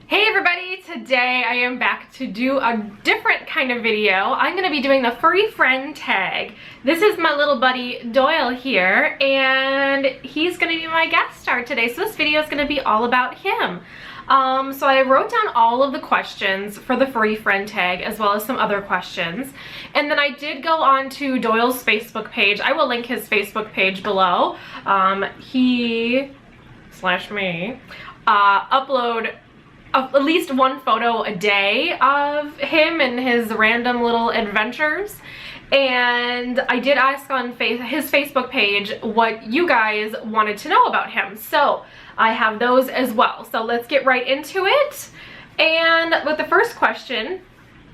Hey everybody, today I am back to do a different kind of video. I'm going to be doing the furry friend tag. This is my little buddy Doyle here, and he's going to be my guest star today. So this video is going to be all about him. So I wrote down all of the questions for the furry friend tag as well as some other questions. And then I did go on to Doyle's Facebook page. I will link his Facebook page below. He / me upload at least one photo a day of him and his random little adventures. And I did ask on his Facebook page what you guys wanted to know about him. So I have those as well. So let's get right into it. And with the first question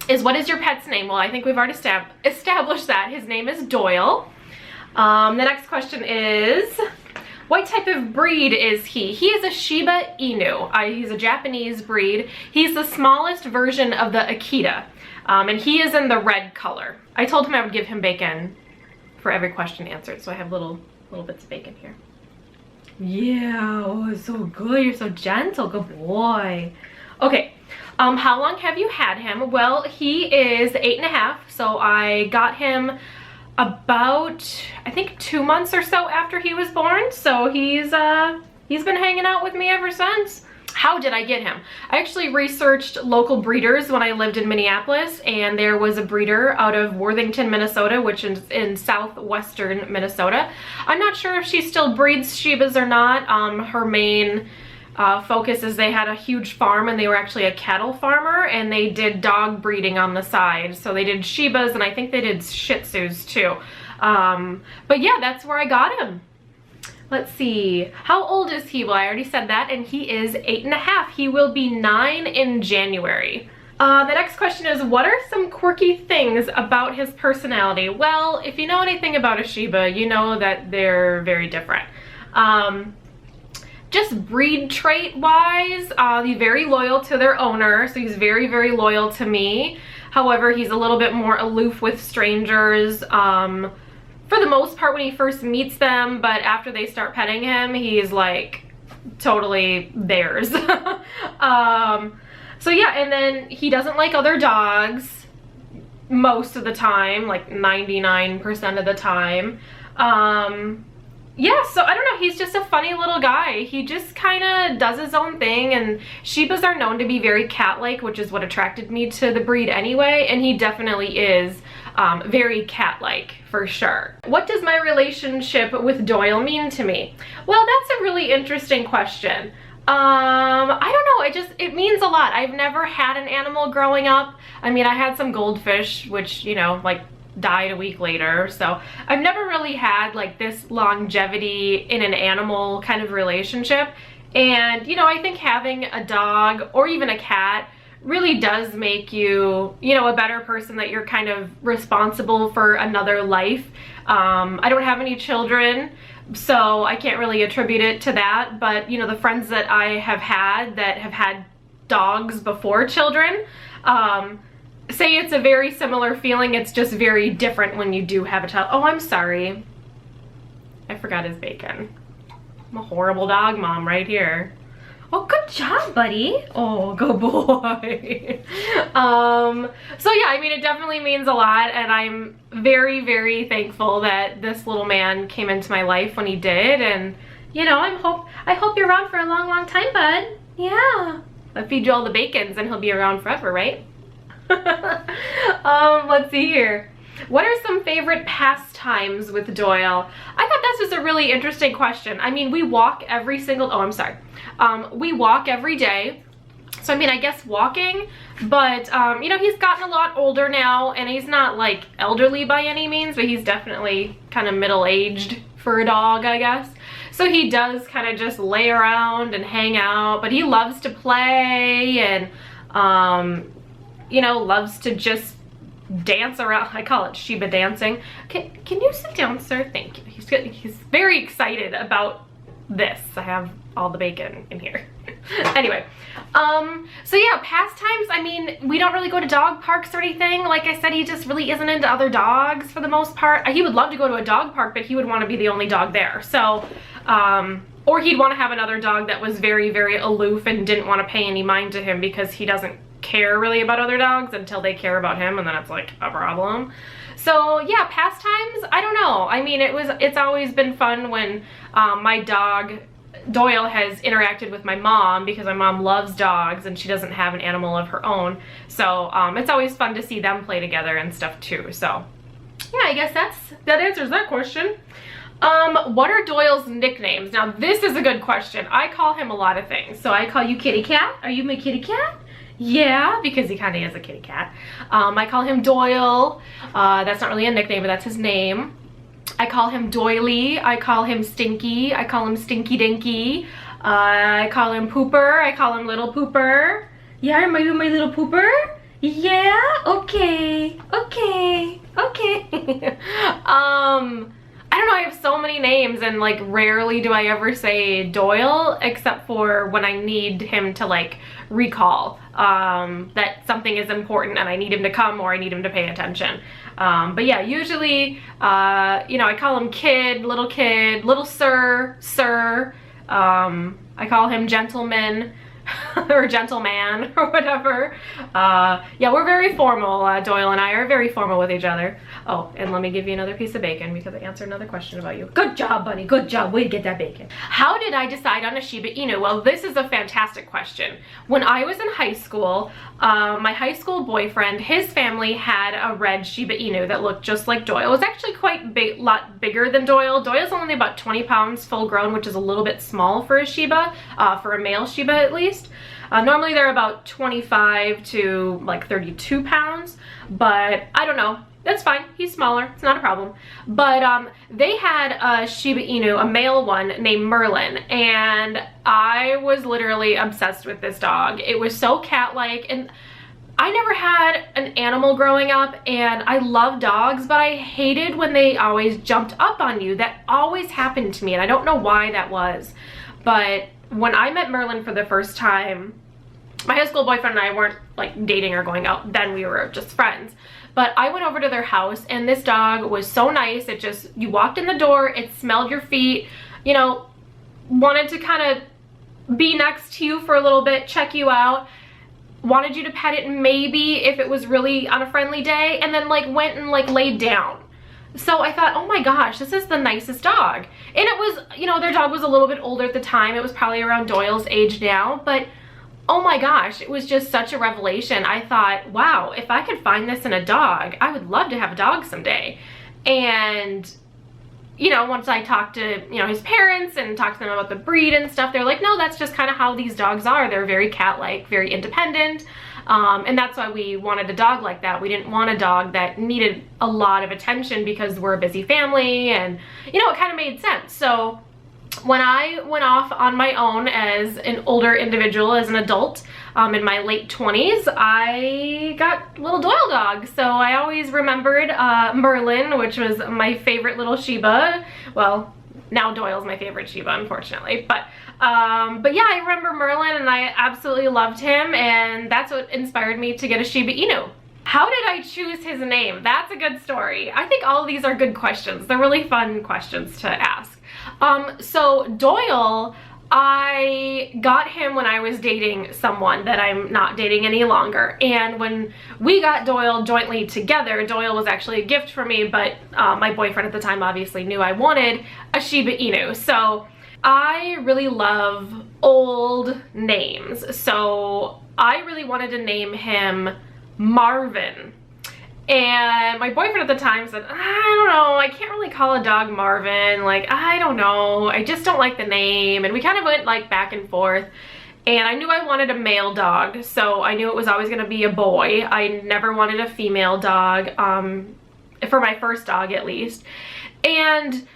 is, what is your pet's name? Well, I think we've already established that. His name is Doyle. The next question is, what type of breed is he? He is a Shiba Inu. He's a Japanese breed. He's the smallest version of the Akita. And he is in the red color. I told him I would give him bacon for every question answered, so I have little bits of bacon here. Yeah, oh, so good. You're so gentle. Good boy. Okay, how long have you had him? Well, he is 8.5, so I got him about, I think, 2 months or so after he was born. So he's been hanging out with me ever since. How did I get him? I actually researched local breeders when I lived in Minneapolis, and there was a breeder out of Worthington, Minnesota, which is in southwestern Minnesota. I'm not sure if she still breeds Shibas or not. Her main focus is they had a huge farm, and they were actually a cattle farmer, and they did dog breeding on the side. So they did Shibas, and I think they did Shih Tzus too. But yeah, that's where I got him. Let's see, how old is he? Well, I already said that, and he is 8.5. He will be 9 in January. The next question is, what are some quirky things about his personality? Well, if you know anything about a Shiba, you know that they're very different. Just breed trait wise, he's very loyal to their owner, so he's very, very loyal to me. However, he's a little bit more aloof with strangers. For the most part when he first meets them, but after they start petting him, he's like totally theirs. So yeah, and then he doesn't like other dogs most of the time, like 99% of the time. Yeah, so I don't know, he's just a funny little guy. He just kind of does his own thing, and Shibas are known to be very cat-like, which is what attracted me to the breed anyway, and he definitely is very cat-like for sure. What does my relationship with Doyle mean to me? Well, that's a really interesting question. I don't know, it means a lot. I've never had an animal growing up. I mean, I had some goldfish, which, you know, like, died a week later, so I've never really had like this longevity in an animal kind of relationship. And you know, I think having a dog or even a cat really does make you, you know, a better person, that you're kind of responsible for another life. I don't have any children, so I can't really attribute it to that, but you know, the friends that I have had dogs before children, say it's a very similar feeling. It's just very different when you do have a child. Oh, I'm sorry. I forgot his bacon. I'm a horrible dog mom right here. Oh, good job, buddy. Oh, good boy. So yeah, I mean, it definitely means a lot, and I'm very, very thankful that this little man came into my life when he did. And you know, I hope you're around for a long, long time, bud. Yeah. I'll feed you all the bacons and he'll be around forever, right? Let's see here. What are some favorite pastimes with Doyle? I thought this was a really interesting question. I mean, we walk every single, we walk every day. So I mean, I guess walking, but you know, he's gotten a lot older now, and he's not like elderly by any means, but he's definitely kind of middle-aged for a dog, I guess. So he does kind of just lay around and hang out, but he loves to play, and you know, loves to just dance around. I call it Shiba dancing. Can you sit down, sir? Thank you. He's very excited about this. I have all the bacon in here. Anyway, so yeah, pastimes, I mean, we don't really go to dog parks or anything. Like I said, he just really isn't into other dogs for the most part. He would love to go to a dog park, but he would want to be the only dog there. So or he'd want to have another dog that was very, very aloof and didn't want to pay any mind to him because he doesn't care really about other dogs until they care about him, and then it's like a problem. So yeah, pastimes, I don't know. I mean, it's always been fun when my dog Doyle has interacted with my mom, because my mom loves dogs and she doesn't have an animal of her own. So it's always fun to see them play together and stuff too. So yeah, I guess that answers that question. What are Doyle's nicknames? Now this is a good question. I call him a lot of things. So I call you Kitty Cat. Are you my kitty cat? Yeah, because he kind of is a kitty cat. I call him Doyle. That's not really a nickname, but that's his name. I call him Doily. I call him Stinky. I call him Stinky Dinky. I call him Pooper. I call him Little Pooper. Yeah, am I my little Pooper? Yeah? Okay. Okay. Okay. I don't know, I have so many names, and like rarely do I ever say Doyle, except for when I need him to like recall that something is important and I need him to come, or I need him to pay attention. But yeah, usually, you know, I call him kid, little sir, I call him gentleman, or gentleman, or whatever. Yeah, we're very formal. Doyle and I are very formal with each other. Oh, and let me give you another piece of bacon because I answered another question about you. Good job, buddy. Good job. Way to get that bacon. How did I decide on a Shiba Inu? Well, this is a fantastic question. When I was in high school, my high school boyfriend, his family had a red Shiba Inu that looked just like Doyle. It was actually quite big, lot bigger than Doyle. Doyle's only about 20 pounds full grown, which is a little bit small for a Shiba, for a male Shiba at least. Normally they're about 25 to like 32 pounds, but I don't know. That's fine. He's smaller. It's not a problem. But they had a Shiba Inu, a male one named Merlin, and I was literally obsessed with this dog. It was so cat-like, and I never had an animal growing up, and I love dogs, but I hated when they always jumped up on you. That always happened to me, and I don't know why that was. But when I met Merlin for the first time, my high school boyfriend and I weren't like dating or going out then, we were just friends. But I went over to their house, and this dog was so nice. It just, you walked in the door, it smelled your feet, you know, wanted to kind of be next to you for a little bit, check you out, wanted you to pet it maybe if it was really on a friendly day, and then like went and like laid down. So I thought, oh my gosh, this is the nicest dog. And it was, you know, their dog was a little bit older at the time. It was probably around Doyle's age now, but oh my gosh, it was just such a revelation. I thought, wow, if I could find this in a dog, I would love to have a dog someday. And, you know, once I talked to, you know, his parents and talked to them about the breed and stuff, they're like, no, that's just kind of how these dogs are. They're very cat-like, very independent. And that's why we wanted a dog like that. We didn't want a dog that needed a lot of attention because we're a busy family, and, you know, it kind of made sense. So when I went off on my own as an older individual, as an adult, in my late 20s, I got little Doyle dogs. So I always remembered Merlin, which was my favorite little Shiba. Well, now Doyle's my favorite Shiba, unfortunately. But yeah, I remember Merlin, and I absolutely loved him, and that's what inspired me to get a Shiba Inu. How did I choose his name? That's a good story. I think all of these are good questions. They're really fun questions to ask. So Doyle, I got him when I was dating someone that I'm not dating any longer. And when we got Doyle jointly together, Doyle was actually a gift for me, but my boyfriend at the time obviously knew I wanted a Shiba Inu. So I really love old names. So I really wanted to name him Marvin. And my boyfriend at the time said, I don't know, I can't really call a dog Marvin. Like, I don't know, I just don't like the name. And we kind of went like back and forth. And I knew I wanted a male dog, so I knew it was always going to be a boy. I never wanted a female dog, for my first dog at least. And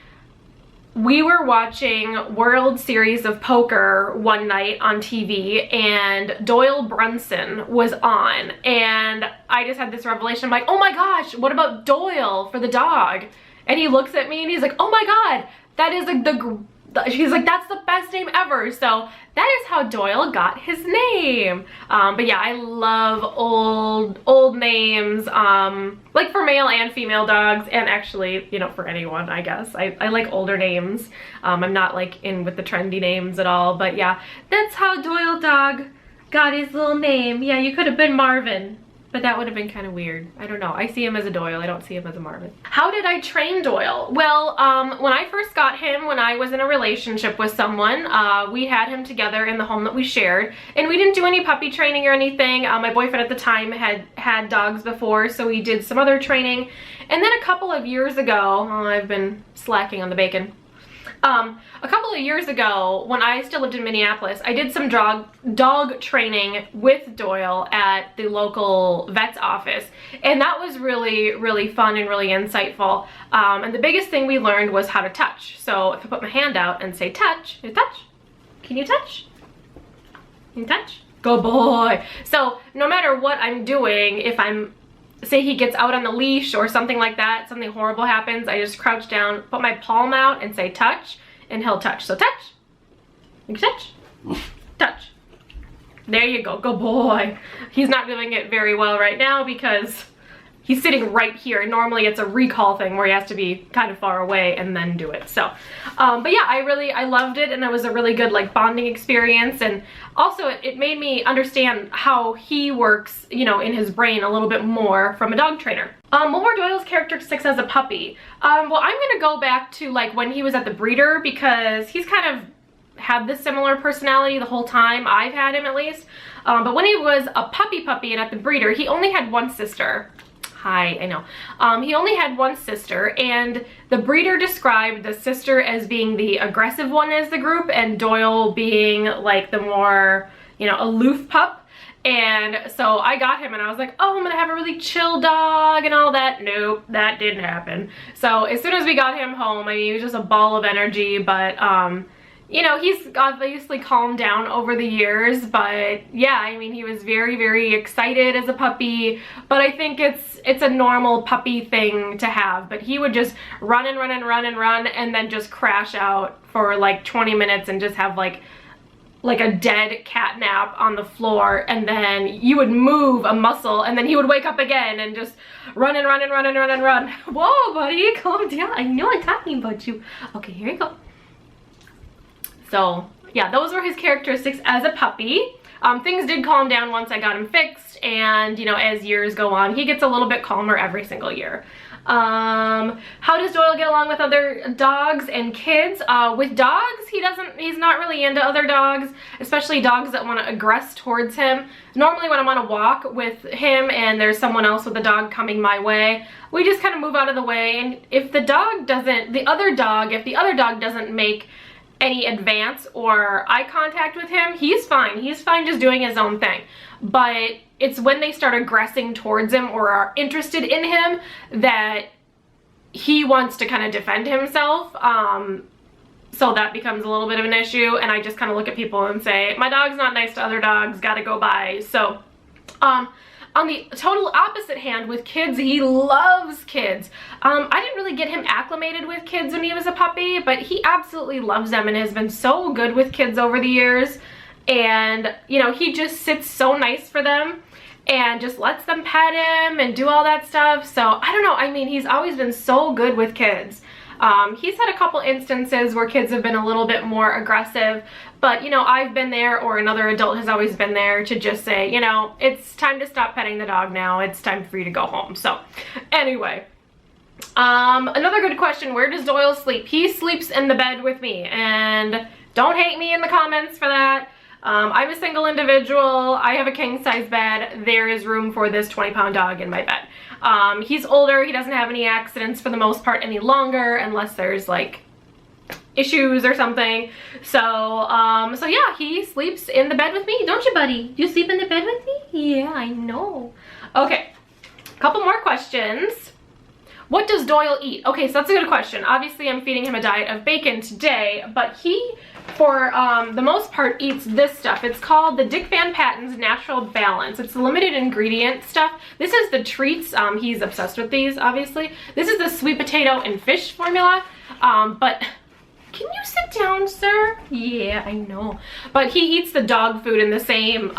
we were watching World Series of Poker one night on TV, and Doyle Brunson was on, and I just had this revelation. I'm like, oh my gosh, what about Doyle for the dog? And he looks at me and he's like, oh my god, that is the she's like, that's the best name ever. So that is how Doyle got his name. But yeah, I love old names, like for male and female dogs, and actually, you know, for anyone, I guess. I like older names. I'm not like in with the trendy names at all, but yeah, that's how Doyle dog got his little name. Yeah, you could have been Marvin, but that would have been kind of weird. I don't know. I see him as a Doyle. I don't see him as a Marvin. How did I train Doyle? Well, when I first got him, when I was in a relationship with someone, we had him together in the home that we shared, and we didn't do any puppy training or anything. My boyfriend at the time had dogs before, so we did some other training. And then a couple of years ago, I've been slacking on the bacon. A couple of years ago, when I still lived in Minneapolis, I did some dog training with Doyle at the local vet's office, and that was really, really fun and really insightful. And the biggest thing we learned was how to touch. So if I put my hand out and say touch, you touch? Can you touch? Can you touch? Good boy. So no matter what I'm doing, if say he gets out on the leash or something like that, something horrible happens, I just crouch down, put my palm out and say touch, and he'll touch. So touch, you can touch, touch. There you go, good boy. He's not doing it very well right now because he's sitting right here. Normally it's a recall thing where he has to be kind of far away and then do it. So, but yeah, I loved it, and it was a really good like bonding experience, and also it made me understand how he works, you know, in his brain a little bit more from a dog trainer. What were Doyle's characteristics as a puppy? Well, I'm gonna go back to like when he was at the breeder, because he's kind of had this similar personality the whole time I've had him, at least. But when he was a puppy and at the breeder, he only had one sister. Hi, I know. He only had one sister, and the breeder described the sister as being the aggressive one as the group, and Doyle being like the more, you know, aloof pup. And so I got him and I was like, oh, I'm gonna have a really chill dog and all that. Nope, that didn't happen. So as soon as we got him home, I mean, he was just a ball of energy, but you know, he's obviously calmed down over the years, but yeah, I mean, he was very, very excited as a puppy, but I think it's a normal puppy thing to have. But he would just run and run and run and run, and then just crash out for like 20 minutes and just have like a dead cat nap on the floor, and then you would move a muscle and then he would wake up again and just run and run and run and run and run. Whoa, buddy, calm down. I know I'm talking about you. Okay, here you go. So yeah, those were his characteristics as a puppy. Things did calm down once I got him fixed, and you know, as years go on, he gets a little bit calmer every single year. How does Doyle get along with other dogs and kids? With dogs, he's not really into other dogs, especially dogs that want to aggress towards him. Normally when I'm on a walk with him and there's someone else with a dog coming my way, we just kind of move out of the way, and if the other dog doesn't make any advance or eye contact with him, he's fine. He's fine just doing his own thing. But it's when they start aggressing towards him or are interested in him that he wants to kind of defend himself. So that becomes a little bit of an issue, and I just kind of look at people and say, my dog's not nice to other dogs, gotta go by. So on the total opposite hand, with kids, he loves kids. I didn't really get him acclimated with kids when he was a puppy, but he absolutely loves them and has been so good with kids over the years. And, you know, he just sits so nice for them and just lets them pet him and do all that stuff. So, I don't know, I mean, he's always been so good with kids. He's had a couple instances where kids have been a little bit more aggressive, but you know, I've been there, or another adult has always been there to just say, you know, it's time to stop petting the dog now, it's time for you to go home. So anyway, another good question, where does Doyle sleep? He sleeps in the bed with me, and don't hate me in the comments for that. I'm a single individual, I have a king size bed, there is room for this 20-pound dog in my bed. He's older, he doesn't have any accidents for the most part any longer, unless there's like issues or something. So yeah, he sleeps in the bed with me, don't you, buddy? You sleep in the bed with me? Yeah, I know. Okay, couple more questions. What does Doyle eat? Okay, so that's a good question. Obviously, I'm feeding him a diet of bacon today, but he, for the most part, eats this stuff. It's called the Dick Van Patten's Natural Balance. It's the limited ingredient stuff. This is the treats. He's obsessed with these, obviously. This is the sweet potato and fish formula, but Can you sit down, sir? Yeah, I know. But he eats the dog food in the same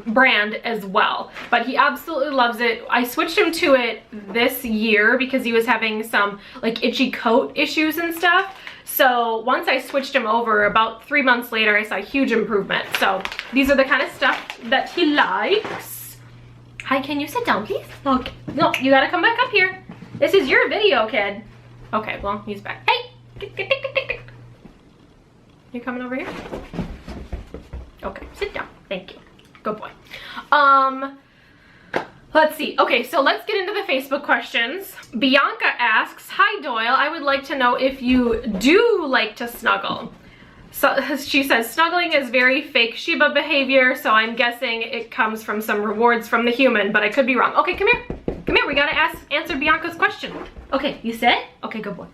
brand as well. But he absolutely loves it. I switched him to it this year because he was having some like itchy coat issues and stuff. So once I switched him over, about 3 months later, I saw a huge improvement. So these are the kind of stuff that he likes. Hi, can you sit down, please? Okay. No, you gotta come back up here. This is your video, kid. Okay, well, he's back. Hey! You coming over here? Okay, sit down. Thank you. Good boy. Let's see. Okay, so let's get into the Facebook questions. Bianca asks, hi Doyle, I would like to know if you do like to snuggle. So she says, snuggling is very fake Shiba behavior, so I'm guessing it comes from some rewards from the human, but I could be wrong. Okay, come here. Come here, we gotta answer Bianca's question. Okay, you sit? Okay, good boy.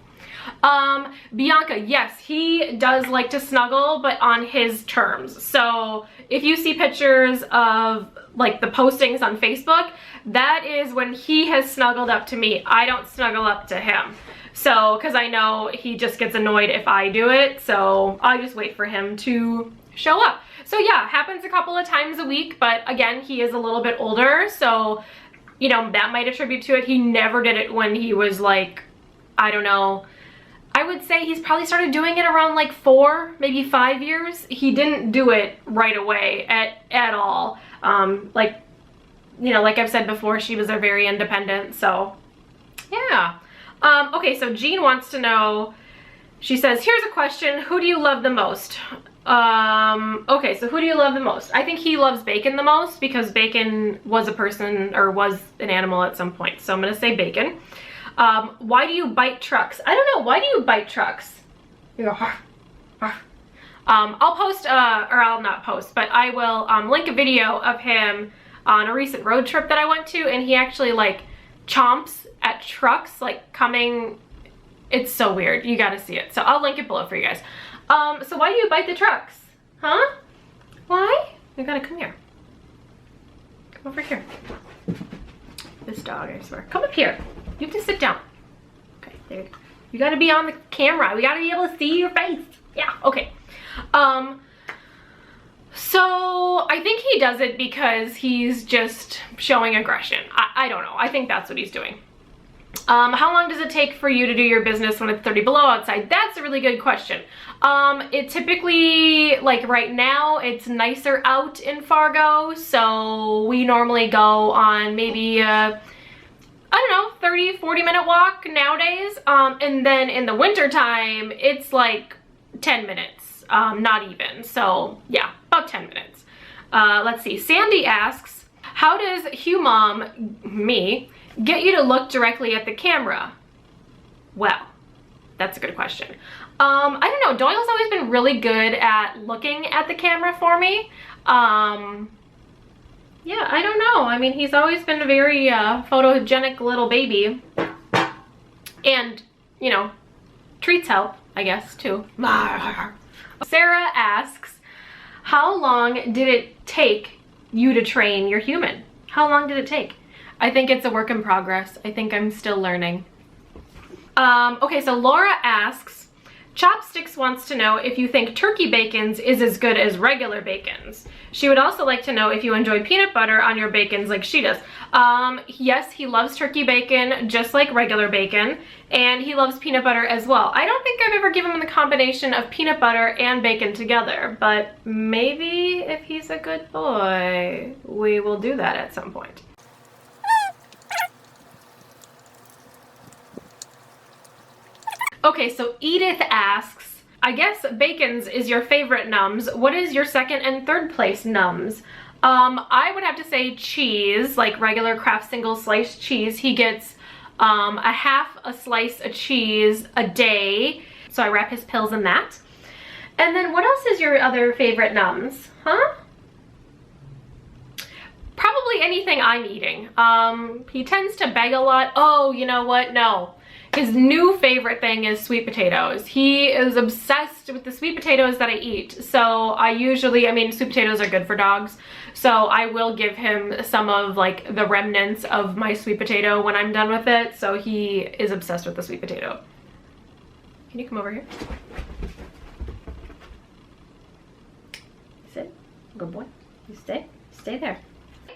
Bianca, yes, he does like to snuggle, but on his terms. So if you see pictures of like the postings on Facebook, that is when he has snuggled up to me. I don't snuggle up to him. So, cause I know he just gets annoyed if I do it. So I just wait for him to show up. So yeah, happens a couple of times a week, but again, he is a little bit older. So, you know, that might attribute to it. He never did it when he was like, I don't know, I would say he's probably started doing it around like 4, maybe 5 years. He didn't do it right away at all. Like, you know, like I've said before, she was very independent, so yeah. Okay, so Jean wants to know, she says, here's a question, who do you love the most? Okay, so who do you love the most? I think he loves Bacon the most because Bacon was a person or was an animal at some point, so I'm gonna say Bacon. Why do you bite trucks? I don't know. Why do you bite trucks? You go, I'll post, or I'll not post, but I will link a video of him on a recent road trip that I went to, and he actually like chomps at trucks, like coming. It's so weird. You gotta see it. So I'll link it below for you guys. So why do you bite the trucks? Huh? Why? You gotta come here. Come over here. This dog, I swear. Come up here. You have to sit down. Okay, there you go. You gotta be on the camera. We gotta be able to see your face. Yeah, okay. So I think he does it because he's just showing aggression. I don't know. I think that's what he's doing. How long does it take for you to do your business when it's 30 below outside? That's a really good question. It typically, like right now, it's nicer out in Fargo, so we normally go on maybe I don't know, 30, 40-minute walk nowadays. And then in the winter time, it's like 10 minutes, not even. So yeah, about 10 minutes. Let's see. Sandy asks, how does Hugh-Mom, me, get you to look directly at the camera? Well, that's a good question. I don't know. Doyle's always been really good at looking at the camera for me. Yeah, I don't know. I mean, he's always been a very photogenic little baby. And, you know, treats help, I guess, too. Sarah asks, how long did it take you to train your human? How long did it take? I think it's a work in progress. I think I'm still learning. Okay, so Laura asks, Chopsticks wants to know if you think turkey bacons is as good as regular bacons. She would also like to know if you enjoy peanut butter on your bacons like she does. Yes, he loves turkey bacon just like regular bacon, and he loves peanut butter as well. I don't think I've ever given him the combination of peanut butter and bacon together, but maybe if he's a good boy, we will do that at some point. Okay, so Edith asks, I guess Bacon's is your favorite nums. What is your second and third place nums? I would have to say cheese, like regular Kraft single slice cheese. He gets a half a slice of cheese a day, so I wrap his pills in that. And then what else is your other favorite nums? Huh? Probably anything I'm eating. He tends to beg a lot. Oh, you know what? No. His new favorite thing is sweet potatoes. He is obsessed with the sweet potatoes that I eat. So I usually, I mean, sweet potatoes are good for dogs. So I will give him some of like the remnants of my sweet potato when I'm done with it. So he is obsessed with the sweet potato. Can you come over here? Good boy. You stay there.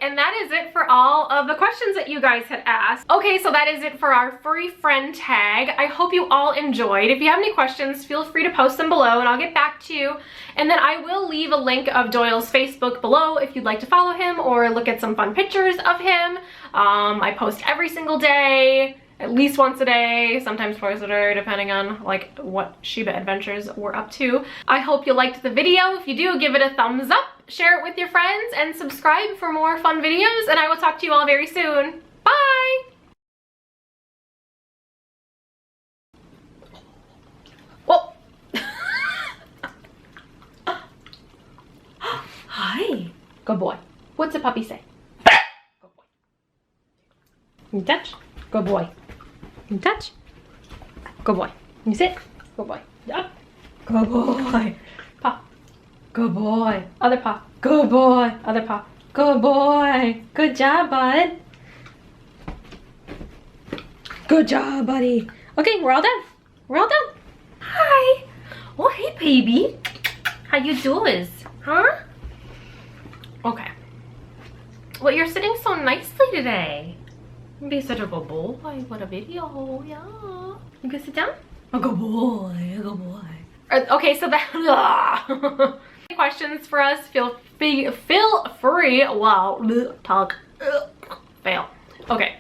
And that is it for all of the questions that you guys had asked. Okay, so that is it for our furry friend tag. I hope you all enjoyed. If you have any questions, feel free to post them below and I'll get back to you. And then I will leave a link of Doyle's Facebook below if you'd like to follow him or look at some fun pictures of him. I post every single day, at least once a day, sometimes twice a day, depending on like what Shiba adventures we're up to. I hope you liked the video. If you do, give it a thumbs up, share it with your friends, and subscribe for more fun videos, and I will talk to you all very soon. Bye! Whoa! Hi! Good boy. What's a puppy say? Good boy. You touch? Good boy. You touch? Good boy. You sit? Good boy. Up. Good boy. Paw. Good boy. Other paw. Good boy. Other paw. Good boy. Good job, bud. Good job, buddy. Okay, we're all done. We're all done. Hi. Oh, hey, baby. How you doing? Huh? Okay. Well, you're sitting so nicely today. Be such a good boy. What a video. Yeah. You can sit down? A good boy. A good boy. Okay, so that questions for us, feel free. Wow, talk. Fail. Okay.